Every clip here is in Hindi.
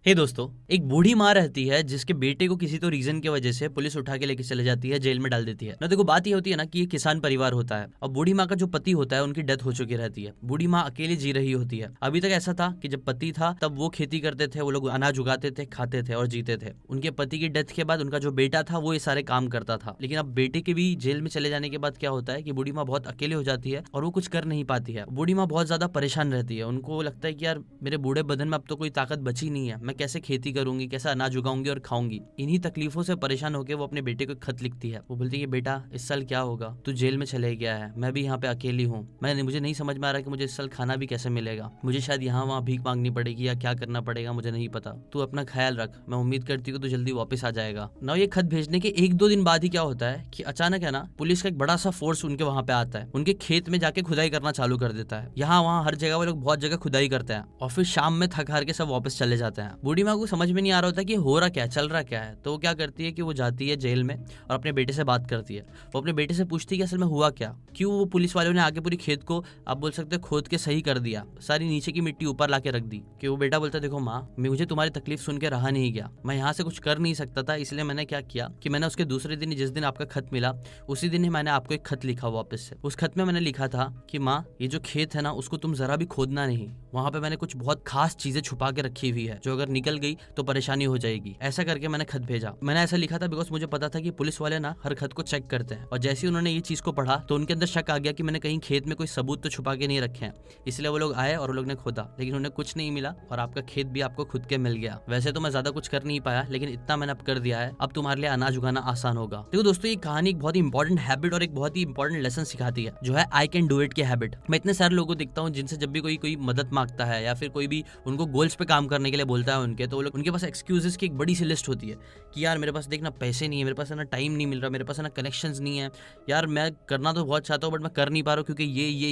हे दोस्तों, एक बूढ़ी माँ रहती है जिसके बेटे को किसी तो रीजन की वजह से पुलिस उठा के लेके चले जाती है, जेल में डाल देती है ना। देखो बात ये होती है ना कि ये किसान परिवार होता है और बूढ़ी माँ का जो पति होता है उनकी डेथ हो चुकी रहती है। बूढ़ी माँ अकेले जी रही होती है। अभी तक ऐसा था कि जब पति था तब वो खेती करते थे, वो लोग अनाज उगाते थे, खाते थे और जीते थे। उनके पति की डेथ के बाद उनका जो बेटा था वो ये सारे काम करता था। लेकिन अब बेटे के भी जेल में चले जाने के बाद क्या होता है कि बूढ़ी माँ बहुत अकेले हो जाती है और वो कुछ कर नहीं पाती है। बूढ़ी माँ बहुत ज्यादा परेशान रहती है। उनको लगता है कि यार मेरे बूढ़े बदन में अब तो कोई ताकत बची नहीं है, मैं कैसे खेती करूंगी, कैसा अनाज उगाऊंगी और खाऊंगी। इन्हीं तकलीफों से परेशान होकर वो अपने बेटे को एक खत लिखती है। वो बोलती है बेटा इस साल क्या होगा, तू जेल में चले गया है, मैं भी यहाँ पे अकेली हूँ, मुझे नहीं समझ में आ रहा कि मुझे इस साल खाना भी कैसे मिलेगा, मुझे शायद यहाँ वहाँ भीख मांगनी पड़ेगी या क्या करना पड़ेगा, मुझे नहीं पता। तू अपना ख्याल रख, मैं उम्मीद करती हूँ तू जल्दी वापस आ जाएगा ना। ये खत भेजने के एक दो दिन बाद ही क्या होता है कि अचानक है ना पुलिस का एक बड़ा सा फोर्स उनके वहां पे आता है, उनके खेत में जाके खुदाई करना चालू कर देता है। यहाँ वहाँ हर जगह वो लोग बहुत जगह खुदाई करते हैं और फिर शाम में थक हार के सब वापस चले जाते हैं। बूढ़ी माँ को समझ में नहीं आ रहा होता कि हो रहा क्या है, चल रहा क्या है। तो वो क्या करती है कि वो जाती है जेल में और अपने बेटे से बात करती है। वो अपने बेटे से पूछती है कि असल में हुआ क्या, क्यों वो पुलिस वालों ने आके पूरी खेत को आप बोल सकते हो खोद के सही कर दिया, सारी नीचे की मिट्टी ऊपर लाके रख दी। कि वो बेटा बोलता है देखो माँ, मुझे तुम्हारी तकलीफ सुन के रहा नहीं गया, मैं यहाँ से कुछ कर नहीं सकता था, इसलिए मैंने क्या किया कि मैंने उसके दूसरे दिन जिस दिन आपका खत मिला उसी दिन ही मैंने आपको एक खत लिखा वापस से। उस खत में मैंने लिखा था कि माँ ये जो खेत है ना उसको तुम जरा भी खोदना नहीं, वहां पे मैंने कुछ बहुत खास चीजें छुपा के रखी हुई है जो अगर निकल गई तो परेशानी हो जाएगी। ऐसा करके मैंने खत भेजा। मैंने ऐसा लिखा था बिकॉज मुझे पता था कि पुलिस वाले ना हर खत को चेक करते हैं और जैसे ही उन्होंने ये चीज को पढ़ा तो उनके अंदर शक आ गया कि मैंने कहीं खेत में कोई सबूत तो छुपा के नहीं रखे हैं। इसलिए वो लोग आए और वो लोग ने खोदा, लेकिन उन्हें कुछ नहीं मिला और आपका खेत भी आपको खुद के मिल गया। वैसे तो मैं ज्यादा कुछ कर नहीं पाया, लेकिन इतना मैंने अब कर दिया है, अब तुम्हारे लिए अनाज उगाना आसान होगा। देखो दोस्तों, ये कहानी एक बहुत ही इंपॉर्टेंट हैबिट और एक बहुत ही इंपॉर्टेंट लेसन सिखाती है, जो है आई कैन डू इट की हैबिट। मैं इतने सारे लोगों को देखता हूँ जिनसे जब भी कोई मदद मांगता है या फिर कोई भी उनको गोल्स पे काम करने के लिए बोलता है उनके, तो उनके पास एक्सक्यूजेस की एक बड़ी सी लिस्ट होती है कि यार मेरे पास देखना पैसे नहीं है, मेरे पास है ना टाइम नहीं मिल रहा, मेरे पास है ना कनेक्शंस नहीं है, यार मैं करना तो बहुत चाहता हूँ बट मैं कर नहीं पा रहा हूँ क्योंकि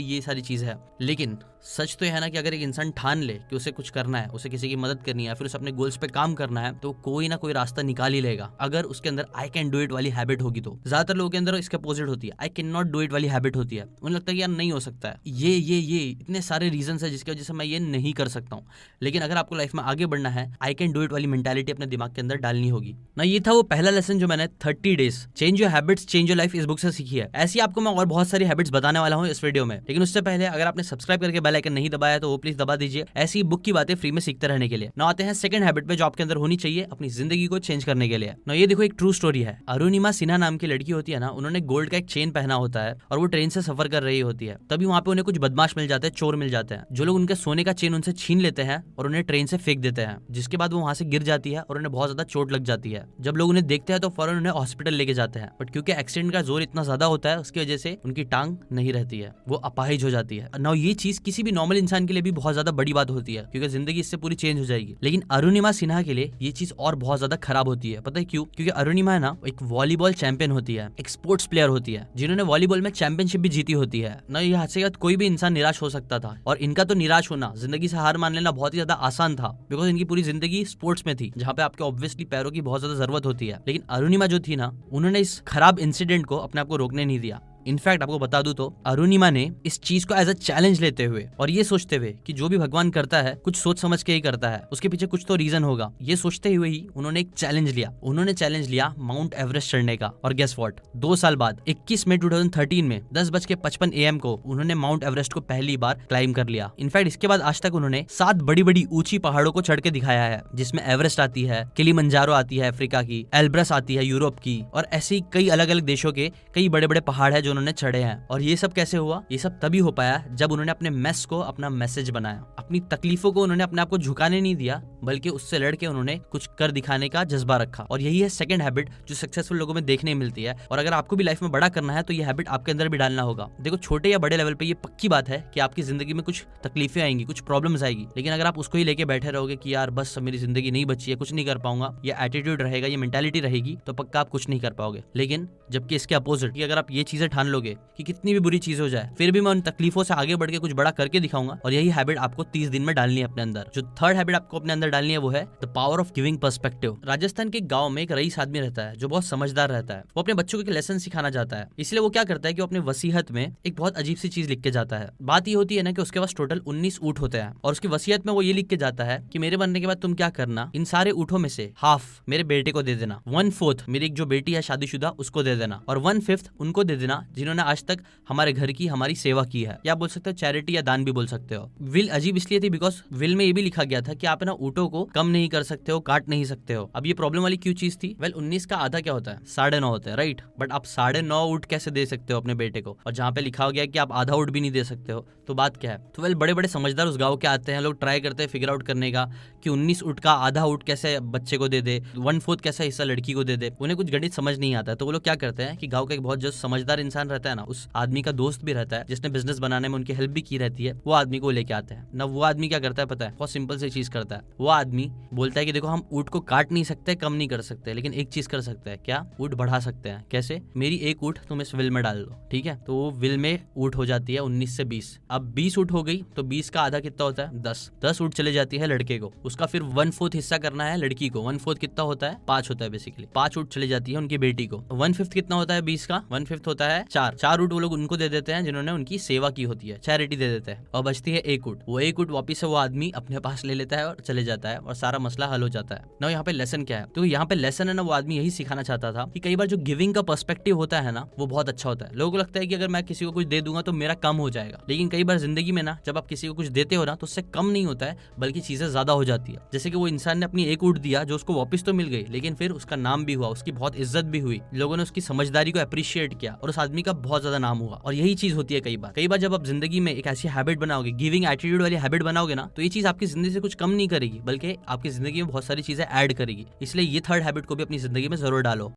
ये सारी चीज़ है। लेकिन सच तो यह है ना कि अगर एक इंसान ठान ले कि उसे कुछ करना है, उसे किसी की मदद करनी है, फिर उसे अपने गोल्स पे काम करना है, तो कोई ना कोई रास्ता निकाल ही लेगा अगर उसके अंदर आई कैन डू इट वाली हैबिट होगी। तो ज्यादातर लोगों के अंदर इसके अपोजिट होती है, I can not do it वाली हैबिट होती है। उन्हें लगता है कि यार नहीं हो सकता है, ये इतने सारे रीजन है जिसकी वजह से मैं ये नहीं कर सकता हूँ। लेकिन अगर आपको लाइफ में आगे बढ़ना है, आई कैन डू इट वाली मेंटालिटी अपने दिमाग के अंदर डालनी होगी ना। ये था वो पहला लेसन जो मैंने 30 days change your habits change your life इस बुक से सीखी है। ऐसी आपको मैं और बहुत सारी हैबिट्स बताने वाला हूँ इस वीडियो में, लेकिन उससे पहले अगर आपने सब्सक्राइब करके बेल आइकन नहीं दबाया तो वो प्लीज दबा दीजिए, ऐसी बुक की बातें फ्री में सीखते रहने के लिए। ना आते हैं सेकंड हैबिट पे जो आपके अंदर होनी चाहिए अपनी जिंदगी को चेंज करने के लिए। ना ये देखो एक ट्रू स्टोरी है। अरुणिमा सिन्हा नाम की लड़की होती है ना, उन्होंने गोल्ड का एक चेन पहना होता है और वो ट्रेन से सफर कर रही होती है। तभी वहां पे उन्हें कुछ बदमाश मिल जाते हैं, चोर मिल जाते हैं, जो लोग उनके सोने का चेन उनसे छीन लेते हैं और उन्हें ट्रेन से फेंक देते हैं, जिसके बाद वो वहां से गिर जाती है और उन्हें बहुत ज्यादा चोट लग जाती है। जब लोग उन्हें देखते हैं तो फौरन उन्हें हॉस्पिटल लेके जाते हैं, बट क्योंकि एक्सीडेंट का जोर इतना ज्यादा होता है उसकी वजह से उनकी टांग नहीं रहती है, वो अपाहिज हो जाती है। ना ये चीज किसी भी नॉर्मल इंसान के लिए भी बहुत ज्यादा बड़ी बात होती है क्योंकि जिंदगी इससे पूरी चेंज हो जाएगी। लेकिन अरुणिमा सिन्हा के लिए ये चीज और बहुत ज्यादा खराब होती है। पता है क्यों? क्योंकि अरुणिमा है ना एक वॉलीबॉल चैंपियन होती है, एक स्पोर्ट्स प्लेयर होती है, जिन्होंने वॉलीबॉल में चैंपियनशिप भी जीती होती है ना। ये हादसे के बाद कोई भी इंसान निराश हो सकता था और इनका तो निराश होना, जिंदगी से हार मान लेना बहुत ही ज्यादा आसान था, बिकॉज इनकी पूरी जिंदगी स्पोर्ट्स में थी जहाँ पे आपके ऑब्वियसली पैरों की बहुत ज्यादा जरूरत होती है। लेकिन अरुणिमा जो थी ना, उन्होंने इस खराब इंसिडेंट को अपने आप को रोकने नहीं दिया। इनफैक्ट आपको बता दूं तो अरुणिमा ने इस चीज को एज अ चैलेंज लेते हुए और ये सोचते हुए कि जो भी भगवान करता है कुछ सोच समझ के ही करता है, उसके पीछे कुछ तो रीजन होगा, ये सोचते हुए ही उन्होंने एक चैलेंज लिया। उन्होंने चैलेंज लिया माउंट एवरेस्ट चढ़ने का। और गेस व्हाट, 2 साल बाद 21 मई 2013 में 10:55 AM को उन्होंने माउंट एवरेस्ट को पहली बार क्लाइम कर लिया। इनफैक्ट इसके बाद आज तक उन्होंने 7 बड़ी बड़ी ऊंची पहाड़ों को चढ़ के दिखाया है, जिसमें एवरेस्ट आती है, किलिमंजारो आती है अफ्रीका की, एल्ब्रस आती है यूरोप की, और ऐसी कई अलग अलग देशों के कई बड़े बड़े पहाड़ है जो उन्होंने चढ़े हैं। और ये सब कैसे हुआ? ये सब तभी हो पाया जब उन्होंने अपने मेस को अपना मैसेज बनाया। अपनी तकलीफों को उन्होंने अपने आप को झुकाने नहीं दिया, बल्कि उससे लड़के उन्होंने कुछ कर दिखाने का जज्बा रखा। और यही है सेकंड हैबिट जो सक्सेसफुल लोगों में देखने मिलती है। और अगर आपको भी लाइफ में बड़ा करना है तो ये हैबिट आपके अंदर भी डालना होगा। देखो छोटे या बड़े लेवल पे ये पक्की बात है कि आपकी जिंदगी में कुछ तकलीफें आएंगी, कुछ प्रॉब्लम्स आएगी, लेकिन अगर आप उसको ही लेके बैठे रहोगे कि यार बस मेरी जिंदगी नहीं बची है, कुछ नहीं कर पाऊंगा, ये एटीट्यूड रहेगा, ये मेंटालिटी रहेगी, तो पक्का आप कुछ नहीं कर पाओगे। लेकिन जबकि इसके अपोजिट कि अगर आप ये चीजें ठान लोगे कि कितनी भी बुरी चीज हो जाए फिर भी मैं उन तकलीफों से आगे बढ़ के कुछ बड़ा करके दिखाऊंगा, और यही हैबिट आपको 30 दिन में डालनी है अपने अंदर। जो थर्ड हैबिट आपको अपने अंदर डालनी है वो है the power of giving perspective. Rajasthan के गांव में एक रईस आदमी रहता है जो बहुत समझदार रहता है। वो अपने बच्चों को एक लेसन सिखाना चाहता है, इसलिए वो क्या करता है कि वो अपने वसीयत में एक बहुत अजीब सी चीज लिख के जाता है। बात ये होती है ना कि उसके पास टोटल 19 ऊँट होते हैं और उसकी वसीयत में वो ये लिख के जाता है कि मेरे बनने के बाद तुम क्या करना, इन सारे ऊँटों में से हाफ मेरे बेटे को दे देना, 1/4 मेरी एक जो बेटी है शादीशुदा उसको दे देना, और 1/5 उनको दे देना जिन्होंने आज तक हमारे घर की हमारी सेवा की है। या बोल सकते हो चैरिटी या दान भी बोल सकते हो। विल अजीब इसलिए थी बिकॉज विल में ये भी लिखा गया था कि आप ना ऊँटों को कम नहीं कर सकते हो, काट नहीं सकते हो। अब ये प्रॉब्लम वाली क्यों चीज थी? वेल 19 का आधा क्या होता है? 9.5 होता है, राइट। बट आप 9.5 ऊँट कैसे दे सकते हो अपने बेटे को? और जहाँ पे लिखा हो गया कि आप आधा ऊँट भी नहीं दे सकते हो, तो बात क्या है? तो वेल बड़े बड़े समझदार उस गाँव के आते हैं, लोग ट्राई करते हैं फिगर आउट करने का कि 19 ऊँट का आधा ऊँट कैसे बच्चे को दे दे, 1/4 कैसा हिस्सा लड़की को दे दे। उन्हें कुछ गणित समझ नहीं आता, तो वो लोग क्या करते हैं कि गाँव का एक बहुत जो समझदार इंसान रहता है ना, उस आदमी का दोस्त भी रहता है जिसने बिजनेस बनाने में उनकी हेल्प भी की रहती है, वो आदमी को लेके आते हैं ना। वो आदमी क्या करता है पता है? बहुत सिंपल सी चीज करता है। वो आदमी बोलता है कि देखो हम ऊँट को काट नहीं सकते, कम नहीं कर सकते, लेकिन एक चीज कर सकते हैं। क्या? ऊँट बढ़ा सकते हैं। कैसे? मेरी एक ऊँट तुम इस विल में डाल दो, ठीक है? तो वो विल में ऊँट हो जाती है 19 से 20। अब 20 ऊँट हो गई तो 20 का आधा कितना होता है? 10 ऊँट चले जाती है लड़के को, उसका फिर 1/4 हिस्सा करना है लड़की को। 1/4 कितना होता है? 5 होता है बेसिकली। 5 ऊँट चली जाती है उनकी बेटी को। 1/5 कितना होता है 20 का? 1/5 होता है 4 ऊँट वो लोग उनको दे देते हैं जिन्होंने उनकी सेवा की होती है, चैरिटी दे देते हैं, और बचती है एक ऊँट। वो एक ऊँट वापिस से वो आदमी अपने पास ले लेता है और चले जाता है और सारा मसला हल हो जाता है ना। यहाँ पे लेसन क्या है? तो यहाँ पे लेसन है ना, वो आदमी यही सिखाना चाहता था कि कई बार जो गिविंग का पर्सपेक्टिव होता है ना, वो बहुत अच्छा होता है। लोगों को लगता है कि अगर मैं किसी को कुछ दे दूंगा तो मेरा कम हो जाएगा, लेकिन कई बार जिंदगी में ना जब आप किसी को कुछ देते हो ना तो उससे कम नहीं होता है, बल्कि चीजें ज्यादा हो जाती है। जैसे कि वो इंसान ने अपनी एक ऊँट दिया जो उसको वापस तो मिल गई, लेकिन फिर उसका नाम भी हुआ, उसकी बहुत इज्जत भी हुई, लोगों ने उसकी समझदारी को अप्रिशिएट किया और उस आदमी का बहुत ज्यादा नाम हुआ। और यही चीज होती है कई बार जब आप जिंदगी में एक ऐसी हैबिट बनाओगे, गिविंग एटीट्यूड वाली हैबिट बनाओगे ना, तो ये चीज आपकी जिंदगी से कुछ कम नहीं करेगी, बल्कि आपकी जिंदगी में बहुत सारी चीजें ऐड करेगी। इसलिए ये थर्ड हैबिट को भी अपनी जिंदगी में जरूर डालो।